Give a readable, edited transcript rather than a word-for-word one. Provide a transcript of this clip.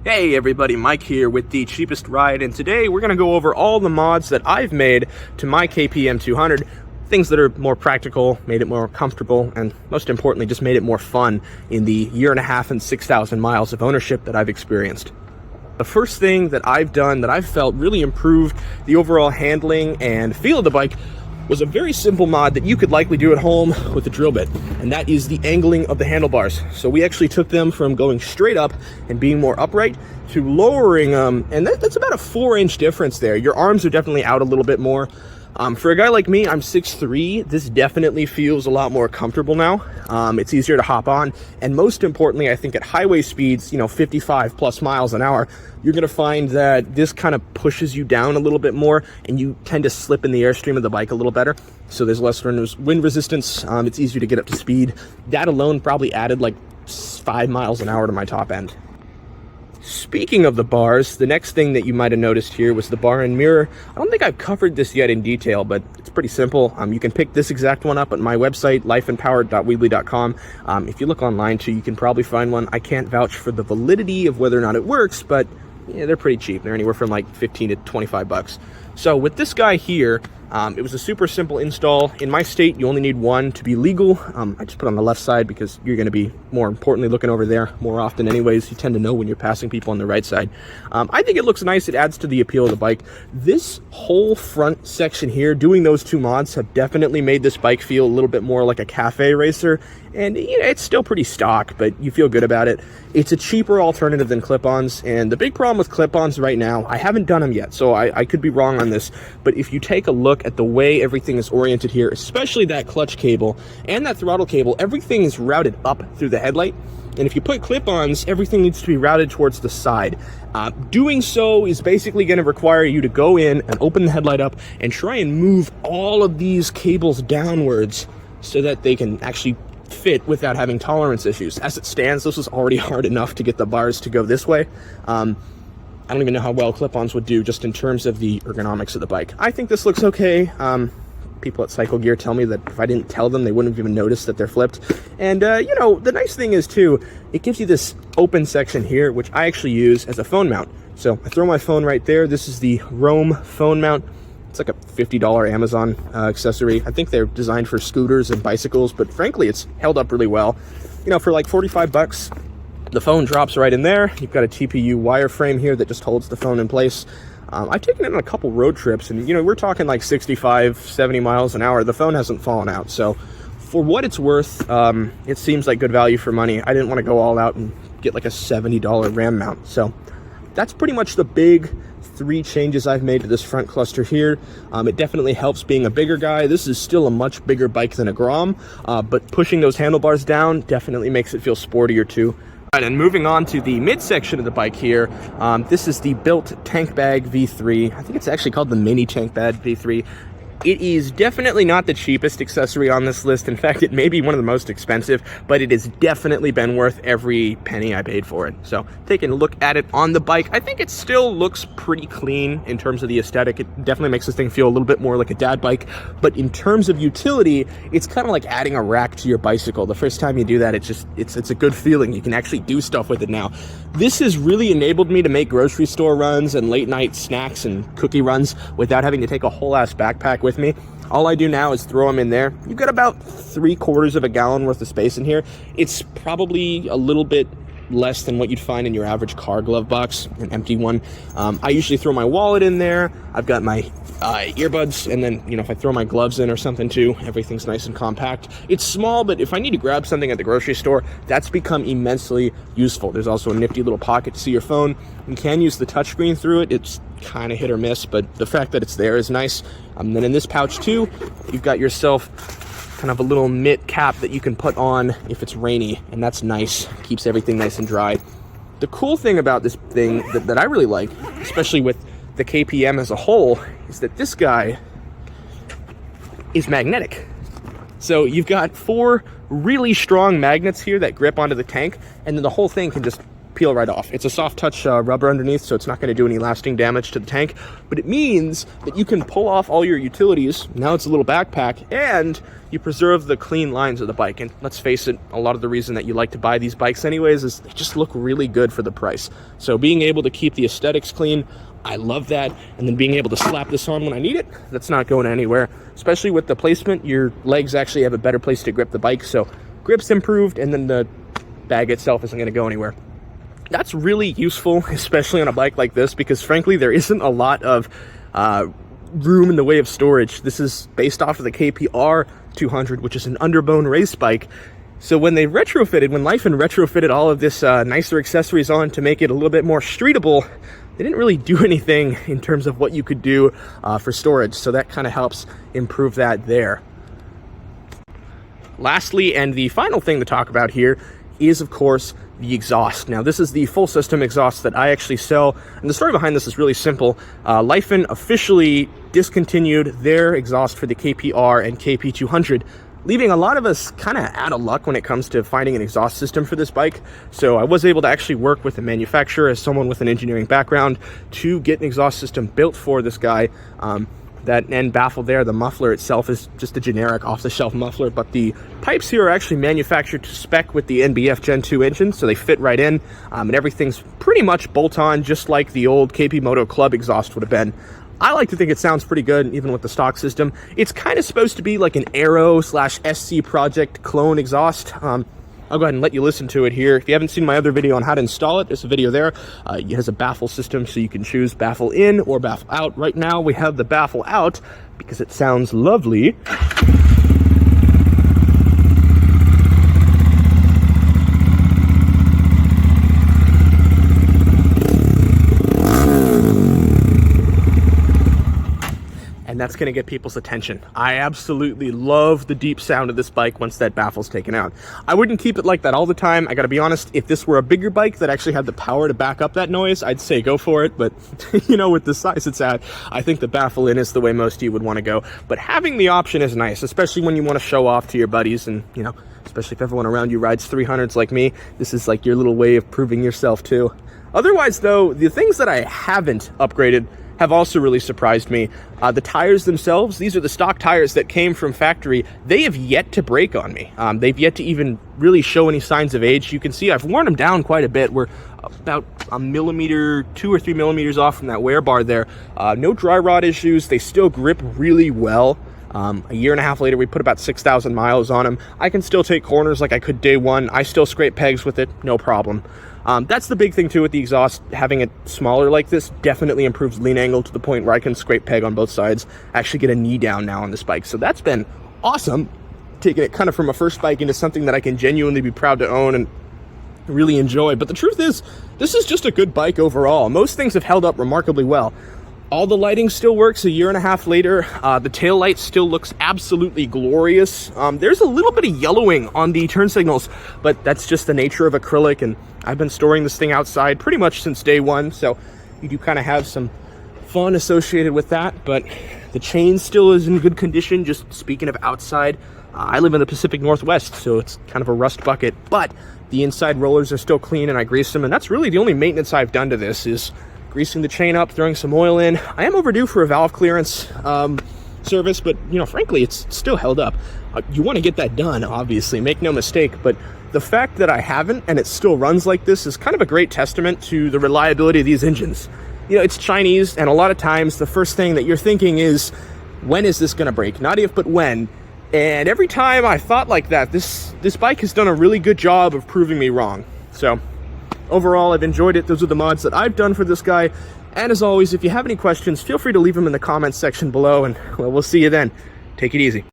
Hey everybody, Mike here with the cheapest ride, and today we're going to go over all the mods that I've made to my KPM200, things that are more practical, made it more comfortable, and most importantly just made it more fun in the year and a half and 6,000 miles of ownership that I've experienced. The first thing that I've done that I've felt really improved the overall handling and feel of the bike was a very simple mod that you could likely do at home with a drill bit, and that is the angling of the handlebars. So we actually took them from going straight up and being more upright to lowering them, and that's about a 4-inch difference there. Your arms are definitely out a little bit more. For a guy like me, I'm 6'3", this definitely feels a lot more comfortable now. It's easier to hop on, and most importantly, I think at highway speeds, 55 plus miles an hour, you're gonna find that this kind of pushes you down a little bit more, and you tend to slip in the airstream of the bike a little better. So there's less wind resistance, it's easier to get up to speed. That alone probably added like 5 miles an hour to my top end. Speaking of the bars, the next thing that you might have noticed here was the bar and mirror. I don't think I've covered this yet in detail, but it's pretty simple. You can pick this exact one up at my website, lifandpowered.weebly.com. If you look online too, you can probably find one. I can't vouch for the validity of whether or not it works, but yeah, they're pretty cheap. They're anywhere from like 15 to 25 bucks. So with this guy here, it was a super simple install. In my state, you only need one to be legal. I just put on the left side because you're going to be, more importantly, looking over there more often anyways. You tend to know when you're passing people on the right side. I think it looks nice. It adds to the appeal of the bike. This whole front section here, doing those two mods have definitely made this bike feel a little bit more like a cafe racer. And it's still pretty stock, but you feel good about it. It's a cheaper alternative than clip-ons, and the big problem with clip-ons right now, I haven't done them yet, so I could be wrong on this, but if you take a look at the way everything is oriented here, especially that clutch cable and that throttle cable, everything is routed up through the headlight. And if you put clip-ons, everything needs to be routed towards the side. Doing so is basically going to require you to go in and open the headlight up and try and move all of these cables downwards so that they can actually fit without having tolerance issues. As it stands, this was already hard enough to get the bars to go this way. I don't even know how well clip-ons would do just in terms of the ergonomics of the bike. I think this looks okay. People at Cycle Gear tell me that if I didn't tell them, they wouldn't have even noticed that they're flipped. And, the nice thing is, too, it gives you this open section here, which I actually use as a phone mount. So I throw my phone right there. This is the Roam phone mount. It's like a $50 Amazon accessory. I think they're designed for scooters and bicycles, but frankly, it's held up really well. For like 45 bucks, the phone drops right in there. You've got a TPU wireframe here that just holds the phone in place. I've taken it on a couple road trips, and we're talking like 65, 70 miles an hour. The phone hasn't fallen out. So for what it's worth, it seems like good value for money. I didn't want to go all out and get like a $70 RAM mount. So that's pretty much the big 3 changes I've made to this front cluster here. It definitely helps being a bigger guy. This is still a much bigger bike than a Grom, but pushing those handlebars down definitely makes it feel sportier too. Right, and moving on to the midsection of the bike here, this is the built tank bag V3. I think it's actually called the mini tank bag V3. It is definitely not the cheapest accessory on this list. In fact, it may be one of the most expensive, but it has definitely been worth every penny I paid for it. So taking a look at it on the bike, I think it still looks pretty clean in terms of the aesthetic. It definitely makes this thing feel a little bit more like a dad bike, but in terms of utility, it's kind of like adding a rack to your bicycle. The first time you do that, it's a good feeling. You can actually do stuff with it now. This has really enabled me to make grocery store runs and late night snacks and cookie runs without having to take a whole ass backpack with me. All I do now is throw them in there. You've got about 3/4 of a gallon worth of space in here. It's probably a little bit less than what you'd find in your average car glove box, an empty one. I usually throw my wallet in there. I've got my earbuds, and then if I throw my gloves in or something too, everything's nice and compact. It's small, but if I need to grab something at the grocery store, that's become immensely useful. There's also a nifty little pocket to see your phone. You can use the touchscreen through it. It's kind of hit or miss, but the fact that it's there is nice. Then in this pouch too, you've got yourself kind of a little mitt cap that you can put on if it's rainy, and that's nice. Keeps everything nice and dry. The cool thing about this thing that I really like, especially with the KPM as a whole, is that this guy is magnetic. So you've got 4 really strong magnets here that grip onto the tank, and then the whole thing can just peel right off. It's a soft touch rubber underneath, so it's not going to do any lasting damage to the tank, but it means that you can pull off all your utilities. Now it's a little backpack, and you preserve the clean lines of the bike. And let's face it, a lot of the reason that you like to buy these bikes anyways is they just look really good for the price. So being able to keep the aesthetics clean, I love that. And then being able to slap this on when I need it, that's not going anywhere. Especially with the placement, your legs actually have a better place to grip the bike, so grip's improved, and then the bag itself isn't going to go anywhere. That's really useful, especially on a bike like this, because frankly there isn't a lot of room in the way of storage. This is based off of the KPR200, which is an underbone race bike. So when Lifan retrofitted all of this nicer accessories on to make it a little bit more streetable, they didn't really do anything in terms of what you could do for storage. So that kind of helps improve that there. Lastly, and the final thing to talk about here is, of course, the exhaust. Now, this is the full system exhaust that I actually sell, and the story behind this is really simple. Lifan officially discontinued their exhaust for the KPR and KP200, leaving a lot of us kind of out of luck when it comes to finding an exhaust system for this bike. So I was able to actually work with the manufacturer as someone with an engineering background to get an exhaust system built for this guy. That end baffle there, the muffler itself is just a generic off-the-shelf muffler, but the pipes here are actually manufactured to spec with the NBF Gen 2 engine, so they fit right in, and everything's pretty much bolt-on, just like the old KP Moto Club exhaust would have been. I like to think it sounds pretty good, even with the stock system. It's kind of supposed to be like an Aero/SC Project clone exhaust. I'll go ahead and let you listen to it here. If you haven't seen my other video on how to install it, there's a video there. It has a baffle system, so you can choose baffle in or baffle out. Right now, we have the baffle out because it sounds lovely. And that's going to get people's attention. I absolutely love the deep sound of this bike once that baffle's taken out. I wouldn't keep it like that all the time. I got to be honest, if this were a bigger bike that actually had the power to back up that noise, I'd say go for it. But, you know, with the size it's at, I think the baffle in is the way most of you would want to go. But having the option is nice, especially when you want to show off to your buddies and, you know, especially if everyone around you rides 300s like me. This is like your little way of proving yourself too. Otherwise, though, the things that I haven't upgraded have also really surprised me. The tires themselves, these are the stock tires that came from factory. They have yet to break on me. They've yet to even really show any signs of age. You can see I've worn them down quite a bit. We're about a millimeter, 2 or 3 millimeters off from that wear bar there. No dry rot issues. They still grip really well. A year and a half later, we put about 6,000 miles on them. I can still take corners like I could day one. I still scrape pegs with it, no problem. That's the big thing too with the exhaust. Having it smaller like this definitely improves lean angle to the point where I can scrape peg on both sides. Actually get a knee down now on this bike. So that's been awesome. Taking it kind of from a first bike into something that I can genuinely be proud to own and really enjoy. But the truth is, this is just a good bike overall. Most things have held up remarkably well. All the lighting still works a year and a half later. The tail light still looks absolutely glorious. There's a little bit of yellowing on the turn signals, but that's just the nature of acrylic, and I've been storing this thing outside pretty much since day one, so you do kind of have some fun associated with that. But the chain still is in good condition. Just speaking of outside, I live in the Pacific Northwest, so it's kind of a rust bucket, but the inside rollers are still clean and I grease them, and that's really the only maintenance I've done to this is greasing the chain up, throwing some oil in. I am overdue for a valve clearance service, but, you know, frankly, it's still held up. You want to get that done, obviously, make no mistake, but the fact that I haven't and it still runs like this is kind of a great testament to the reliability of these engines. You know, it's Chinese, and a lot of times the first thing that you're thinking is, when is this going to break? Not if, but when. And every time I thought like that, this bike has done a really good job of proving me wrong. So overall, I've enjoyed it. Those are the mods that I've done for this guy. And as always, if you have any questions, feel free to leave them in the comments section below, and well, we'll see you then. Take it easy.